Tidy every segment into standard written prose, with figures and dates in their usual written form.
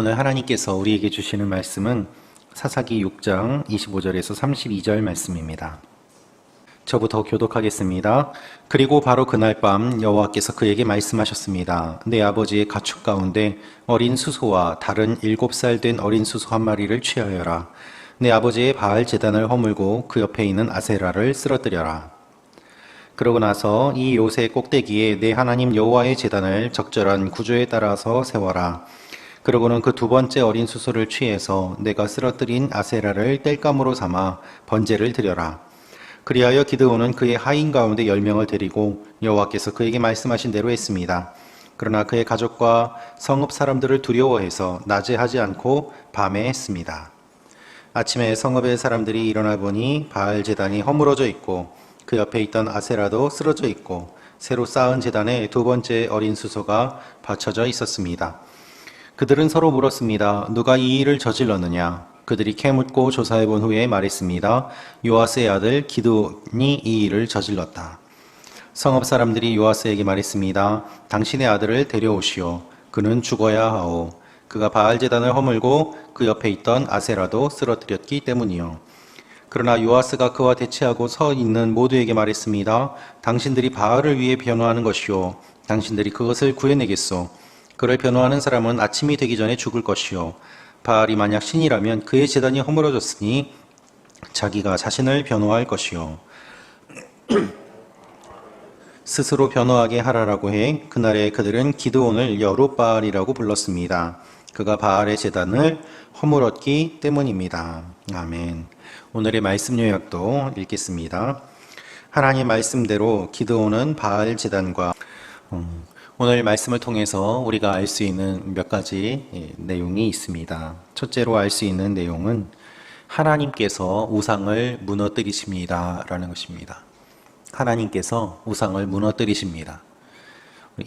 오늘 하나님께서 우리에게 주시는 말씀은 사사기 6장 25절에서 32절 말씀입니다. 저부터 교독하겠습니다. 그리고 바로 그날 밤 여호와께서 그에게 말씀하셨습니다. 내 아버지의 가축 가운데 어린 수소와 다른 7살 된 어린 수소 한 마리를 취하여라. 내 아버지의 바알 제단을 허물고 그 옆에 있는 아세라를 쓰러뜨려라. 그러고 나서 이 요새 꼭대기에 내 하나님 여호와의 제단을 적절한 구조에 따라서 세워라. 그러고는 그 두 번째 어린 수소를 취해서 내가 쓰러뜨린 아세라를 땔감으로 삼아 번제를 드려라. 그리하여 기드온은 그의 하인 가운데 10명을 데리고 여호와께서 그에게 말씀하신 대로 했습니다. 그러나 그의 가족과 성읍 사람들을 두려워해서 낮에 하지 않고 밤에 했습니다. 아침에 성읍의 사람들이 일어나 보니 바알 제단이 허물어져 있고 그 옆에 있던 아세라도 쓰러져 있고 새로 쌓은 제단에 두 번째 어린 수소가 받쳐져 있었습니다. 그들은 서로 물었습니다. 누가 이 일을 저질렀느냐? 그들이 캐묻고 조사해 본 후에 말했습니다. 요아스의 아들 기드온이 이 일을 저질렀다. 성읍 사람들이 요아스에게 말했습니다. 당신의 아들을 데려오시오. 그는 죽어야 하오. 그가 바알 제단을 허물고 그 옆에 있던 아세라도 쓰러뜨렸기 때문이요. 그러나 요아스가 그와 대치하고 서 있는 모두에게 말했습니다. 당신들이 바알을 위해 변호하는 것이요. 당신들이 그것을 구해내겠소. 그를 변호하는 사람은 아침이 되기 전에 죽을 것이요. 바알이 만약 신이라면 그의 제단이 허물어졌으니 자기가 자신을 변호할 것이요. 스스로 변호하게 하라라고 해 그날에 그들은 기드온을 여룻바알이라고 불렀습니다. 그가 바알의 제단을 허물었기 때문입니다. 아멘. 오늘의 말씀 요약도 읽겠습니다. 하나님 말씀대로 기드온은 바알 제단과 오늘 말씀을 통해서 우리가 알 수 있는 몇 가지 내용이 있습니다. 첫째로 알 수 있는 내용은 하나님께서 우상을 무너뜨리십니다 라는 것입니다. 하나님께서 우상을 무너뜨리십니다.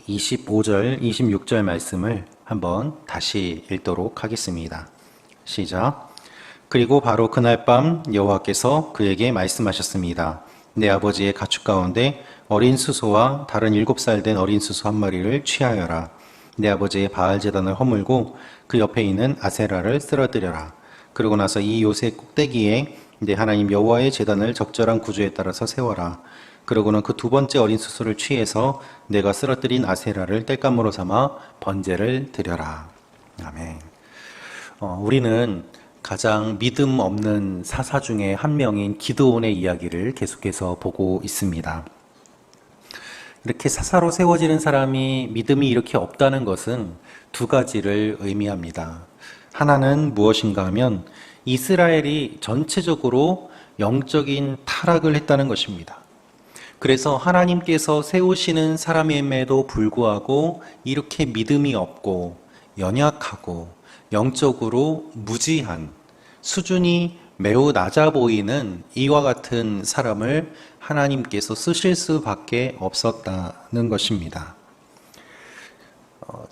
25절, 26절 말씀을 한번 다시 읽도록 하겠습니다. 시작. 그리고 바로 그날 밤 여호와께서 그에게 말씀하셨습니다. 내 아버지의 가축 가운데 어린 수소와 다른 7살 된 어린 수소 한 마리를 취하여라. 내 아버지의 바알 제단을 허물고 그 옆에 있는 아세라를 쓰러뜨려라. 그러고 나서 이 요새 꼭대기에 내 하나님 여호와의 제단을 적절한 구조에 따라서 세워라. 그러고는 그 두 번째 어린 수소를 취해서 내가 쓰러뜨린 아세라를 땔감으로 삼아 번제를 드려라. 아멘. 우리는 가장 믿음 없는 사사 중에 한 명인 기드온의 이야기를 계속해서 보고 있습니다. 이렇게 사사로 세워지는 사람이 믿음이 이렇게 없다는 것은 두 가지를 의미합니다. 하나는 무엇인가 하면 이스라엘이 전체적으로 영적인 타락을 했다는 것입니다. 그래서 하나님께서 세우시는 사람임에도 불구하고 이렇게 믿음이 없고 연약하고 영적으로 무지한 수준이 매우 낮아 보이는 이와 같은 사람을 하나님께서 쓰실 수밖에 없었다는 것입니다.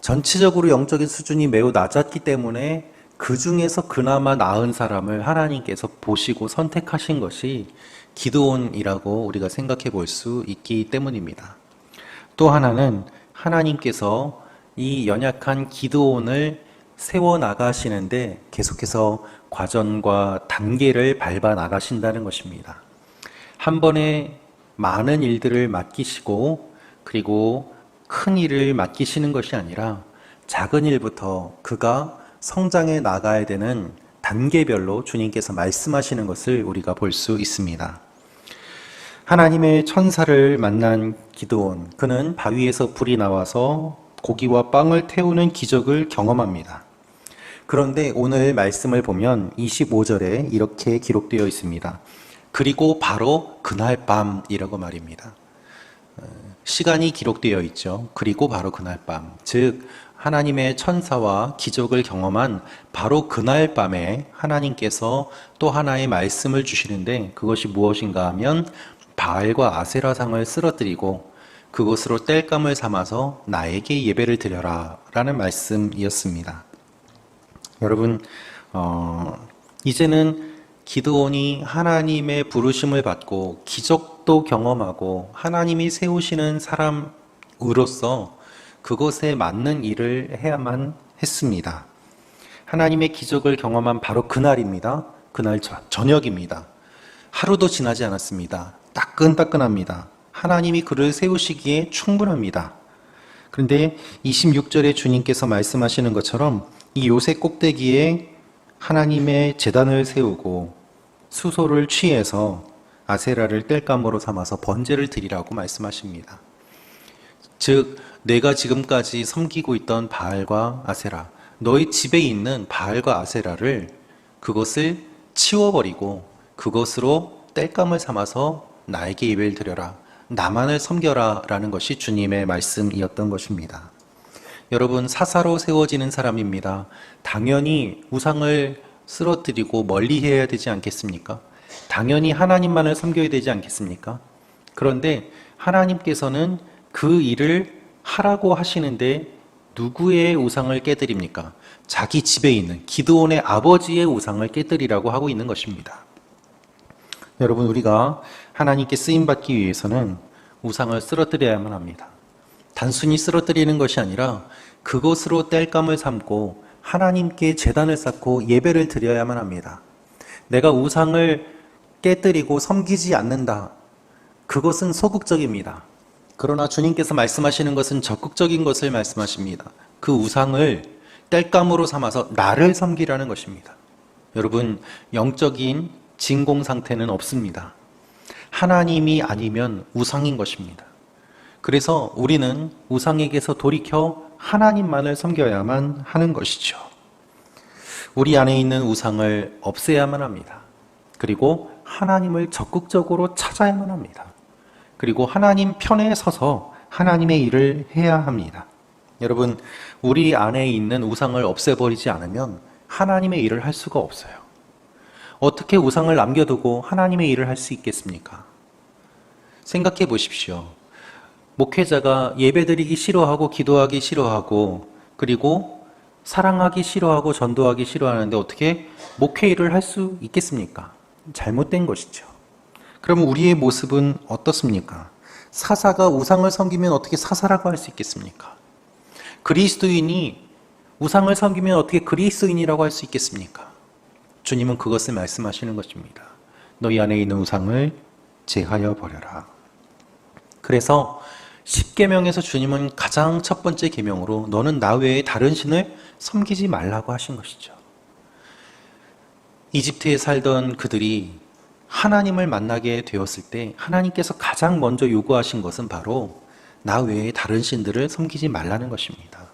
전체적으로 영적인 수준이 매우 낮았기 때문에 그 중에서 그나마 나은 사람을 하나님께서 보시고 선택하신 것이 기드온이라고 우리가 생각해 볼 수 있기 때문입니다. 또 하나는 하나님께서 이 연약한 기드온을 세워나가시는데 계속해서 과정과 단계를 밟아 나가신다는 것입니다. 한 번에 많은 일들을 맡기시고 그리고 큰 일을 맡기시는 것이 아니라 작은 일부터 그가 성장해 나가야 되는 단계별로 주님께서 말씀하시는 것을 우리가 볼 수 있습니다. 하나님의 천사를 만난 기드온, 그는 바위에서 불이 나와서 고기와 빵을 태우는 기적을 경험합니다. 그런데 오늘 말씀을 보면 25절에 이렇게 기록되어 있습니다. 그리고 바로 그날 밤이라고 말입니다. 시간이 기록되어 있죠. 그리고 바로 그날 밤. 즉 하나님의 천사와 기적을 경험한 바로 그날 밤에 하나님께서 또 하나의 말씀을 주시는데 그것이 무엇인가 하면 바알과 아세라상을 쓰러뜨리고 그곳으로 땔감을 삼아서 나에게 예배를 드려라 라는 말씀이었습니다. 여러분, 이제는 기드온이 하나님의 부르심을 받고 기적도 경험하고 하나님이 세우시는 사람으로서 그것에 맞는 일을 해야만 했습니다. 하나님의 기적을 경험한 바로 그날입니다. 그날 저녁입니다. 하루도 지나지 않았습니다. 따끈따끈합니다. 하나님이 그를 세우시기에 충분합니다. 그런데 26절에 주님께서 말씀하시는 것처럼 이 요새 꼭대기에 하나님의 제단을 세우고 수소를 취해서 아세라를 땔감으로 삼아서 번제를 드리라고 말씀하십니다. 즉 내가 지금까지 섬기고 있던 바알과 아세라, 너희 집에 있는 바알과 아세라를 그것을 치워버리고 그것으로 땔감을 삼아서 나에게 예배를 드려라, 나만을 섬겨라 라는 것이 주님의 말씀이었던 것입니다. 여러분, 사사로 세워지는 사람입니다. 당연히 우상을 쓰러뜨리고 멀리해야 되지 않겠습니까? 당연히 하나님만을 섬겨야 되지 않겠습니까? 그런데 하나님께서는 그 일을 하라고 하시는데 누구의 우상을 깨뜨립니까? 자기 집에 있는 기드온의 아버지의 우상을 깨뜨리라고 하고 있는 것입니다. 여러분, 우리가 하나님께 쓰임받기 위해서는 우상을 쓰러뜨려야만 합니다. 단순히 쓰러뜨리는 것이 아니라 그것으로 땔감을 삼고 하나님께 제단을 쌓고 예배를 드려야만 합니다. 내가 우상을 깨뜨리고 섬기지 않는다. 그것은 소극적입니다. 그러나 주님께서 말씀하시는 것은 적극적인 것을 말씀하십니다. 그 우상을 땔감으로 삼아서 나를 섬기라는 것입니다. 여러분, 영적인 진공 상태는 없습니다. 하나님이 아니면 우상인 것입니다. 그래서 우리는 우상에게서 돌이켜 하나님만을 섬겨야만 하는 것이죠. 우리 안에 있는 우상을 없애야만 합니다. 그리고 하나님을 적극적으로 찾아야만 합니다. 그리고 하나님 편에 서서 하나님의 일을 해야 합니다. 여러분, 우리 안에 있는 우상을 없애버리지 않으면 하나님의 일을 할 수가 없어요. 어떻게 우상을 남겨두고 하나님의 일을 할 수 있겠습니까? 생각해 보십시오. 목회자가 예배드리기 싫어하고 기도하기 싫어하고 그리고 사랑하기 싫어하고 전도하기 싫어하는데 어떻게 목회 일을 할 수 있겠습니까? 잘못된 것이죠. 그럼 우리의 모습은 어떻습니까? 사사가 우상을 섬기면 어떻게 사사라고 할 수 있겠습니까? 그리스도인이 우상을 섬기면 어떻게 그리스도인이라고 할 수 있겠습니까? 주님은 그것을 말씀하시는 것입니다. 너희 안에 있는 우상을 제하여 버려라. 그래서 10계명에서 주님은 가장 첫 번째 계명으로 너는 나 외에 다른 신을 섬기지 말라고 하신 것이죠. 이집트에 살던 그들이 하나님을 만나게 되었을 때 하나님께서 가장 먼저 요구하신 것은 바로 나 외에 다른 신들을 섬기지 말라는 것입니다.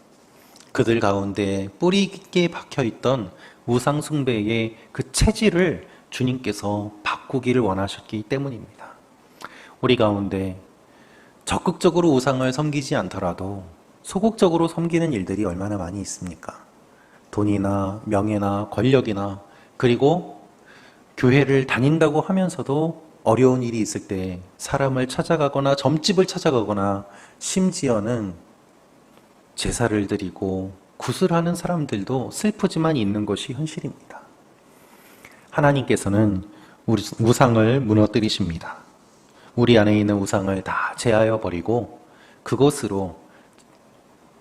그들 가운데 뿌리 깊게 박혀있던 우상 숭배의 그 체질을 주님께서 바꾸기를 원하셨기 때문입니다. 우리 가운데 적극적으로 우상을 섬기지 않더라도 소극적으로 섬기는 일들이 얼마나 많이 있습니까? 돈이나 명예나 권력이나 그리고 교회를 다닌다고 하면서도 어려운 일이 있을 때 사람을 찾아가거나 점집을 찾아가거나 심지어는 제사를 드리고 구슬하는 사람들도 슬프지만 있는 것이 현실입니다. 하나님께서는 우리 우상을 무너뜨리십니다. 우리 안에 있는 우상을 다 제하여 버리고 그것으로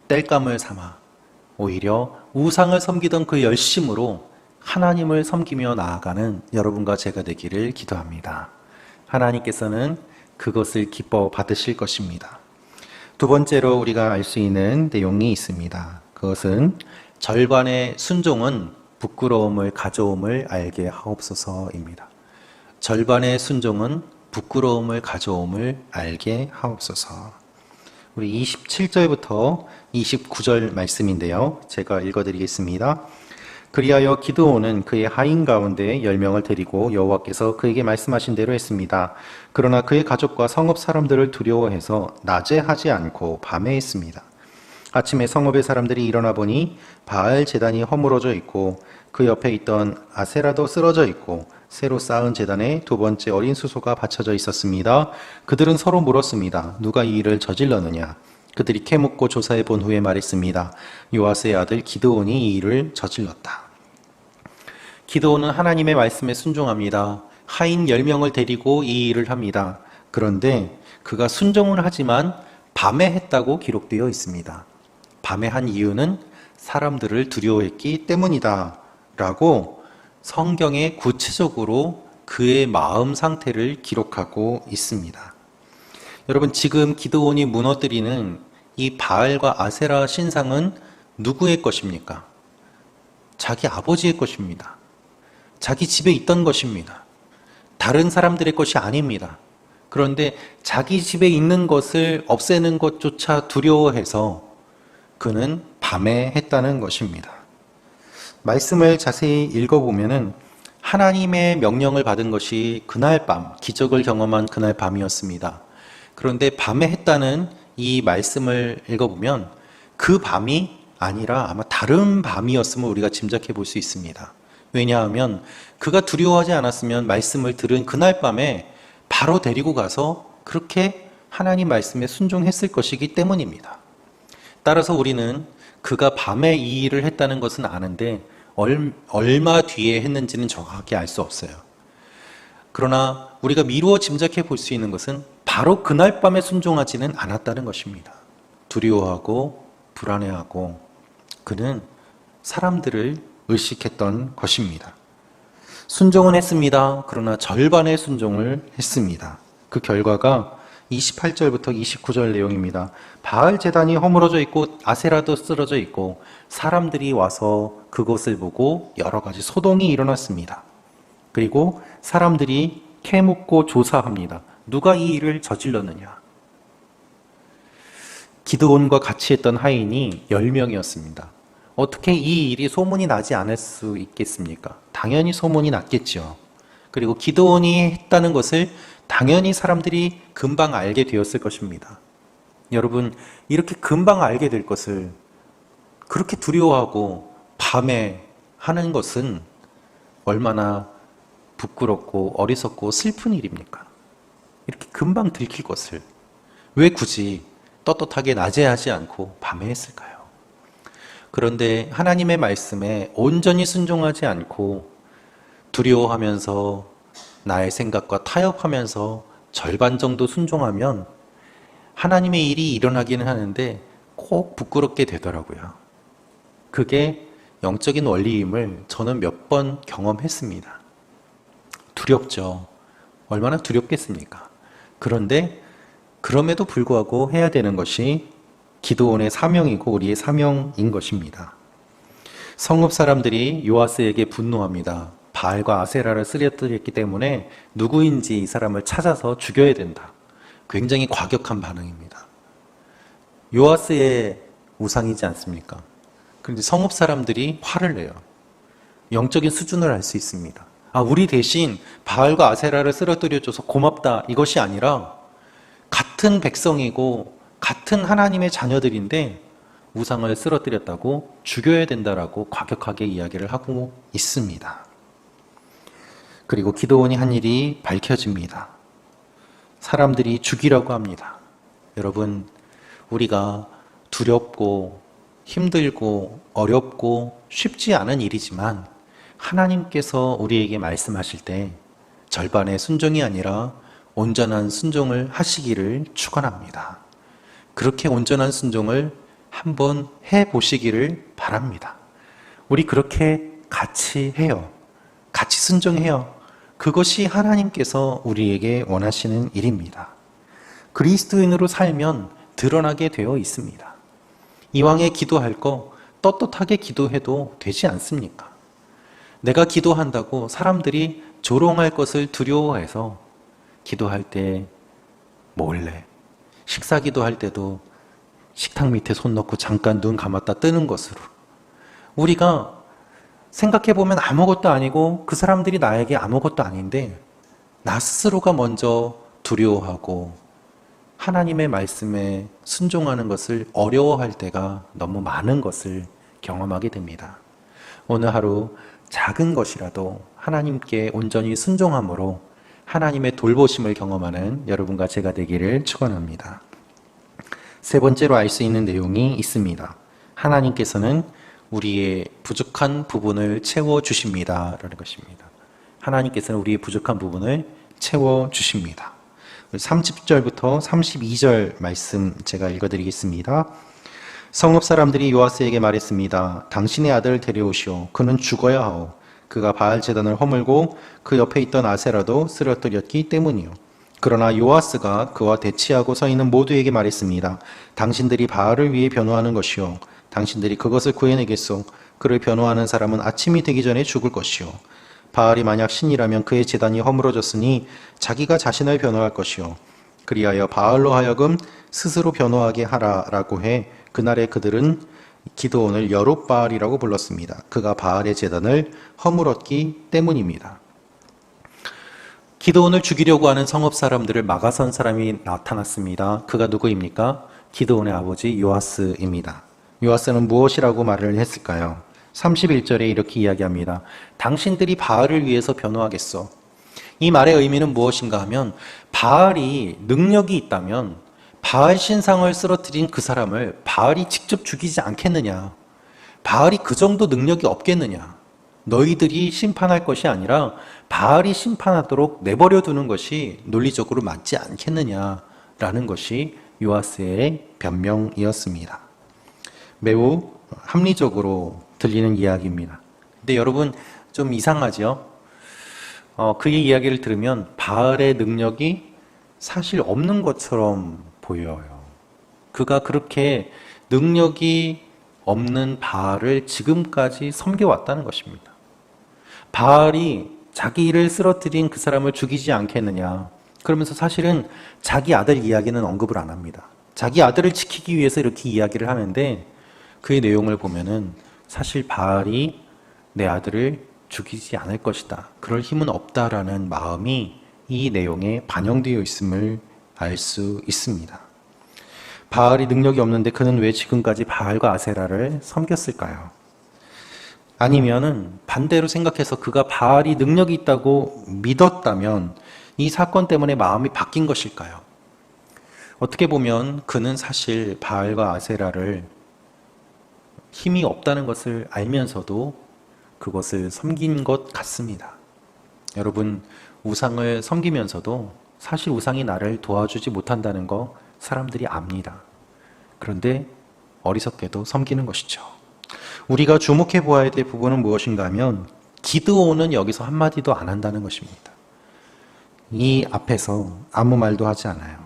땔감을 삼아 오히려 우상을 섬기던 그 열심으로 하나님을 섬기며 나아가는 여러분과 제가 되기를 기도합니다. 하나님께서는 그것을 기뻐 받으실 것입니다. 두 번째로 우리가 알 수 있는 내용이 있습니다. 그것은 절반의 순종은 부끄러움을 가져옴을 알게 하옵소서입니다. 절반의 순종은 부끄러움을 가져옴을 알게 하옵소서. 우리 27절부터 29절 말씀인데요. 제가 읽어드리겠습니다. 그리하여 기드온은 그의 하인 가운데 10명을 데리고 여호와께서 그에게 말씀하신 대로 했습니다. 그러나 그의 가족과 성읍 사람들을 두려워해서 낮에 하지 않고 밤에 했습니다. 아침에 성읍의 사람들이 일어나 보니 바알 제단이 허물어져 있고 그 옆에 있던 아세라도 쓰러져 있고 새로 쌓은 제단에 두 번째 어린 수소가 받쳐져 있었습니다. 그들은 서로 물었습니다. 누가 이 일을 저질렀느냐? 그들이 캐묻고 조사해 본 후에 말했습니다. 요아스의 아들 기드온이 이 일을 저질렀다. 기드온은 하나님의 말씀에 순종합니다. 하인 10명을 데리고 이 일을 합니다. 그런데 그가 순종을 하지만 밤에 했다고 기록되어 있습니다. 밤에 한 이유는 사람들을 두려워했기 때문이다 라고 성경에 구체적으로 그의 마음 상태를 기록하고 있습니다. 여러분, 지금 기드온이 무너뜨리는 이 바알과 아세라 신상은 누구의 것입니까? 자기 아버지의 것입니다. 자기 집에 있던 것입니다. 다른 사람들의 것이 아닙니다. 그런데 자기 집에 있는 것을 없애는 것조차 두려워해서 그는 밤에 했다는 것입니다. 말씀을 자세히 읽어보면은 하나님의 명령을 받은 것이 그날 밤, 기적을 경험한 그날 밤이었습니다. 그런데 밤에 했다는 이 말씀을 읽어보면 그 밤이 아니라 아마 다른 밤이었음을 우리가 짐작해 볼 수 있습니다. 왜냐하면 그가 두려워하지 않았으면 말씀을 들은 그날 밤에 바로 데리고 가서 그렇게 하나님 말씀에 순종했을 것이기 때문입니다. 따라서 우리는 그가 밤에 이 일을 했다는 것은 아는데 얼마 뒤에 했는지는 정확히 알 수 없어요. 그러나 우리가 미루어 짐작해 볼 수 있는 것은 바로 그날 밤에 순종하지는 않았다는 것입니다. 두려워하고 불안해하고 그는 사람들을 의식했던 것입니다. 순종은 했습니다. 그러나 절반의 순종을 했습니다. 그 결과가 28절부터 29절 내용입니다. 바알 제단이 허물어져 있고 아세라도 쓰러져 있고 사람들이 와서 그것을 보고 여러 가지 소동이 일어났습니다. 그리고 사람들이 캐묻고 조사합니다. 누가 이 일을 저질렀느냐? 기드온과 같이 했던 하인이 10명이었습니다. 어떻게 이 일이 소문이 나지 않을 수 있겠습니까? 당연히 소문이 났겠죠. 그리고 기드온이 했다는 것을 당연히 사람들이 금방 알게 되었을 것입니다. 여러분, 이렇게 금방 알게 될 것을 그렇게 두려워하고 밤에 하는 것은 얼마나 부끄럽고 어리석고 슬픈 일입니까? 이렇게 금방 들킬 것을 왜 굳이 떳떳하게 낮에 하지 않고 밤에 했을까요? 그런데 하나님의 말씀에 온전히 순종하지 않고 두려워하면서 나의 생각과 타협하면서 절반 정도 순종하면 하나님의 일이 일어나기는 하는데 꼭 부끄럽게 되더라고요. 그게 영적인 원리임을 저는 몇 번 경험했습니다. 두렵죠. 얼마나 두렵겠습니까? 그런데 그럼에도 불구하고 해야 되는 것이 기드온의 사명이고 우리의 사명인 것입니다. 성읍 사람들이 요아스에게 분노합니다. 바알과 아세라를 쓰러뜨렸기 때문에 누구인지 이 사람을 찾아서 죽여야 된다. 굉장히 과격한 반응입니다. 요아스의 우상이지 않습니까? 그런데 성읍 사람들이 화를 내요. 영적인 수준을 알 수 있습니다. 우리 대신 바알과 아세라를 쓰러뜨려줘서 고맙다, 이것이 아니라 같은 백성이고 같은 하나님의 자녀들인데 우상을 쓰러뜨렸다고 죽여야 된다라고 과격하게 이야기를 하고 있습니다. 그리고 기드온이 한 일이 밝혀집니다. 사람들이 죽이라고 합니다. 여러분, 우리가 두렵고 힘들고 어렵고 쉽지 않은 일이지만 하나님께서 우리에게 말씀하실 때 절반의 순종이 아니라 온전한 순종을 하시기를 축원합니다. 그렇게 온전한 순종을 한번 해보시기를 바랍니다. 우리 그렇게 같이 해요. 같이 순종해요. 그것이 하나님께서 우리에게 원하시는 일입니다. 그리스도인으로 살면 드러나게 되어 있습니다. 이왕에 기도할 거 떳떳하게 기도해도 되지 않습니까? 내가 기도한다고 사람들이 조롱할 것을 두려워해서 기도할 때 몰래, 식사 기도할 때도 식탁 밑에 손 넣고 잠깐 눈 감았다 뜨는 것으로, 우리가 생각해보면 아무것도 아니고 그 사람들이 나에게 아무것도 아닌데 나 스스로가 먼저 두려워하고 하나님의 말씀에 순종하는 것을 어려워할 때가 너무 많은 것을 경험하게 됩니다. 오늘 하루 작은 것이라도 하나님께 온전히 순종함으로 하나님의 돌보심을 경험하는 여러분과 제가 되기를 축원합니다. 세 번째로 알 수 있는 내용이 있습니다. 하나님께서는 우리의 부족한 부분을 채워주십니다 라는 것입니다. 하나님께서는 우리의 부족한 부분을 채워주십니다. 30절부터 32절 말씀 제가 읽어드리겠습니다. 성읍 사람들이 요아스에게 말했습니다. 당신의 아들을 데려오시오. 그는 죽어야 하오. 그가 바알 제단을 허물고 그 옆에 있던 아세라도 쓰러뜨렸기 때문이요. 그러나 요아스가 그와 대치하고 서 있는 모두에게 말했습니다. 당신들이 바알을 위해 변호하는 것이요. 당신들이 그것을 구해내겠소. 그를 변호하는 사람은 아침이 되기 전에 죽을 것이요. 바알이 만약 신이라면 그의 제단이 허물어졌으니 자기가 자신을 변호할 것이요. 그리하여 바알로 하여금 스스로 변호하게 하라라고 해 그날에 그들은 기드온을 여룻바알이라고 불렀습니다. 그가 바알의 제단을 허물었기 때문입니다. 기드온을 죽이려고 하는 성읍 사람들을 막아선 사람이 나타났습니다. 그가 누구입니까? 기드온의 아버지 요아스입니다. 요아스는 무엇이라고 말을 했을까요? 31절에 이렇게 이야기합니다. 당신들이 바알을 위해서 변호하겠소. 이 말의 의미는 무엇인가 하면 바알이 능력이 있다면 바알 신상을 쓰러뜨린 그 사람을 바알이 직접 죽이지 않겠느냐. 바알이 그 정도 능력이 없겠느냐. 너희들이 심판할 것이 아니라 바알이 심판하도록 내버려 두는 것이 논리적으로 맞지 않겠느냐라는 것이 요아스의 변명이었습니다. 매우 합리적으로 들리는 이야기입니다. 근데 여러분 좀 이상하죠? 그의 이야기를 들으면 바알의 능력이 사실 없는 것처럼 보여요. 그가 그렇게 능력이 없는 바알을 지금까지 섬겨왔다는 것입니다. 바알이 자기를 쓰러뜨린 그 사람을 죽이지 않겠느냐. 그러면서 사실은 자기 아들 이야기는 언급을 안 합니다. 자기 아들을 지키기 위해서 이렇게 이야기를 하는데 그의 내용을 보면은 사실 바알이 내 아들을 죽이지 않을 것이다. 그럴 힘은 없다라는 마음이 이 내용에 반영되어 있음을 알 수 있습니다. 바알이 능력이 없는데 그는 왜 지금까지 바알과 아세라를 섬겼을까요? 아니면은 반대로 생각해서 그가 바알이 능력이 있다고 믿었다면 이 사건 때문에 마음이 바뀐 것일까요? 어떻게 보면 그는 사실 바알과 아세라를 힘이 없다는 것을 알면서도 그것을 섬긴 것 같습니다. 여러분, 우상을 섬기면서도 사실 우상이 나를 도와주지 못한다는 거 사람들이 압니다. 그런데 어리석게도 섬기는 것이죠. 우리가 주목해 보아야 될 부분은 무엇인가 하면 기드온은 여기서 한마디도 안 한다는 것입니다. 이 앞에서 아무 말도 하지 않아요.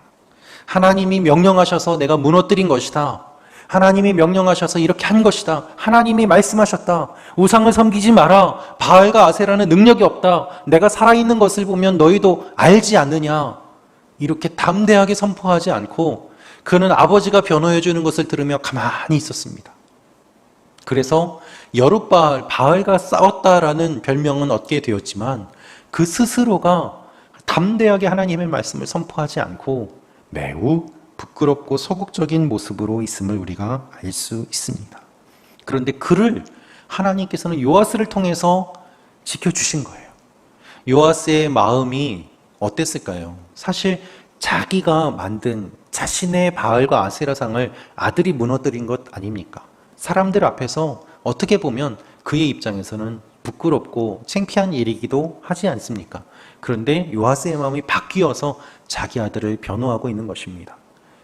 하나님이 명령하셔서 내가 무너뜨린 것이다. 하나님이 명령하셔서 이렇게 한 것이다. 하나님이 말씀하셨다. 우상을 섬기지 마라. 바알과 아세라는 능력이 없다. 내가 살아있는 것을 보면 너희도 알지 않느냐. 이렇게 담대하게 선포하지 않고 그는 아버지가 변호해 주는 것을 들으며 가만히 있었습니다. 그래서 여룻바알, 바알과 싸웠다라는 별명은 얻게 되었지만 그 스스로가 담대하게 하나님의 말씀을 선포하지 않고 매우 부끄럽고 소극적인 모습으로 있음을 우리가 알 수 있습니다. 그런데 그를 하나님께서는 요아스를 통해서 지켜주신 거예요. 요아스의 마음이 어땠을까요? 사실 자기가 만든 자신의 바알과 아세라상을 아들이 무너뜨린 것 아닙니까? 사람들 앞에서 어떻게 보면 그의 입장에서는 부끄럽고 창피한 일이기도 하지 않습니까? 그런데 요아스의 마음이 바뀌어서 자기 아들을 변호하고 있는 것입니다.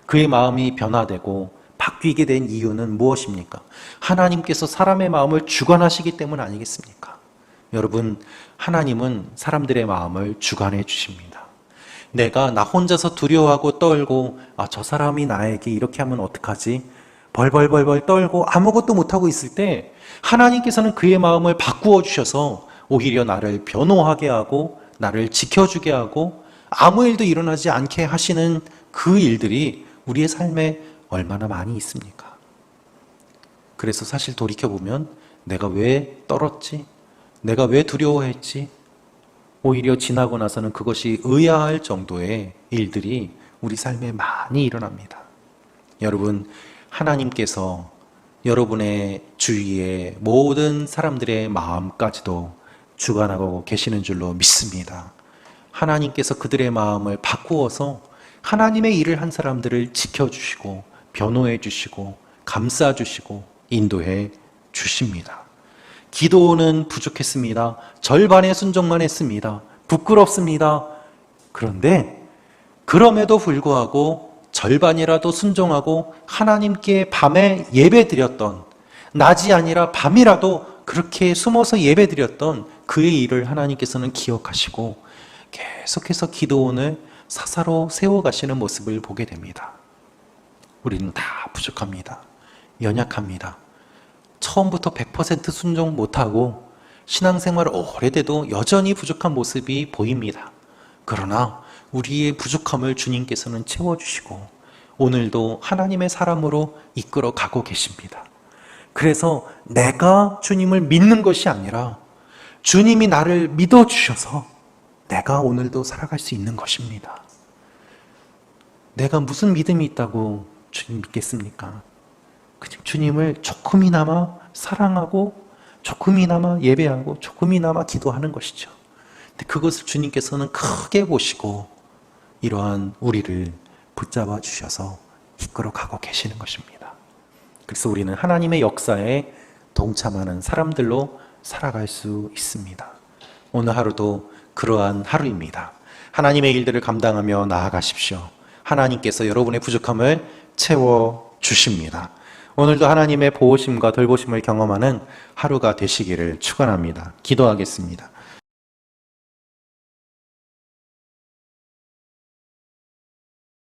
그의 마음이 변화되고 바뀌게 된 이유는 무엇입니까? 하나님께서 사람의 마음을 주관하시기 때문 아니겠습니까? 여러분, 하나님은 사람들의 마음을 주관해 주십니다. 내가 나 혼자서 두려워하고 떨고 저 사람이 나에게 이렇게 하면 어떡하지? 벌벌벌벌 떨고 아무것도 못하고 있을 때 하나님께서는 그의 마음을 바꾸어 주셔서 오히려 나를 변호하게 하고 나를 지켜주게 하고 아무 일도 일어나지 않게 하시는 그 일들이 우리의 삶에 얼마나 많이 있습니까? 그래서 사실 돌이켜보면 내가 왜 떨었지? 내가 왜 두려워했지? 오히려 지나고 나서는 그것이 의아할 정도의 일들이 우리 삶에 많이 일어납니다. 여러분, 하나님께서 여러분의 주위의 모든 사람들의 마음까지도 주관하고 계시는 줄로 믿습니다. 하나님께서 그들의 마음을 바꾸어서 하나님의 일을 한 사람들을 지켜주시고 변호해 주시고 감싸 주시고 인도해 주십니다. 기도는 부족했습니다. 절반의 순종만 했습니다. 부끄럽습니다. 그런데 그럼에도 불구하고 절반이라도 순종하고 하나님께 밤에 예배드렸던, 낮이 아니라 밤이라도 그렇게 숨어서 예배드렸던 그의 일을 하나님께서는 기억하시고 계속해서 기도원을 사사로 세워가시는 모습을 보게 됩니다. 우리는 다 부족합니다. 연약합니다. 처음부터 100% 순종 못하고 신앙생활 오래돼도 여전히 부족한 모습이 보입니다. 그러나 우리의 부족함을 주님께서는 채워주시고 오늘도 하나님의 사람으로 이끌어 가고 계십니다. 그래서 내가 주님을 믿는 것이 아니라 주님이 나를 믿어주셔서 내가 오늘도 살아갈 수 있는 것입니다. 내가 무슨 믿음이 있다고 주님 믿겠습니까? 그냥 주님을 조금이나마 사랑하고 조금이나마 예배하고 조금이나마 기도하는 것이죠. 근데 그것을 주님께서는 크게 보시고 이러한 우리를 붙잡아 주셔서 이끌어 가고 계시는 것입니다. 그래서 우리는 하나님의 역사에 동참하는 사람들로 살아갈 수 있습니다. 오늘 하루도 그러한 하루입니다. 하나님의 일들을 감당하며 나아가십시오. 하나님께서 여러분의 부족함을 채워 주십니다. 오늘도 하나님의 보호심과 돌보심을 경험하는 하루가 되시기를 축원합니다. 기도하겠습니다.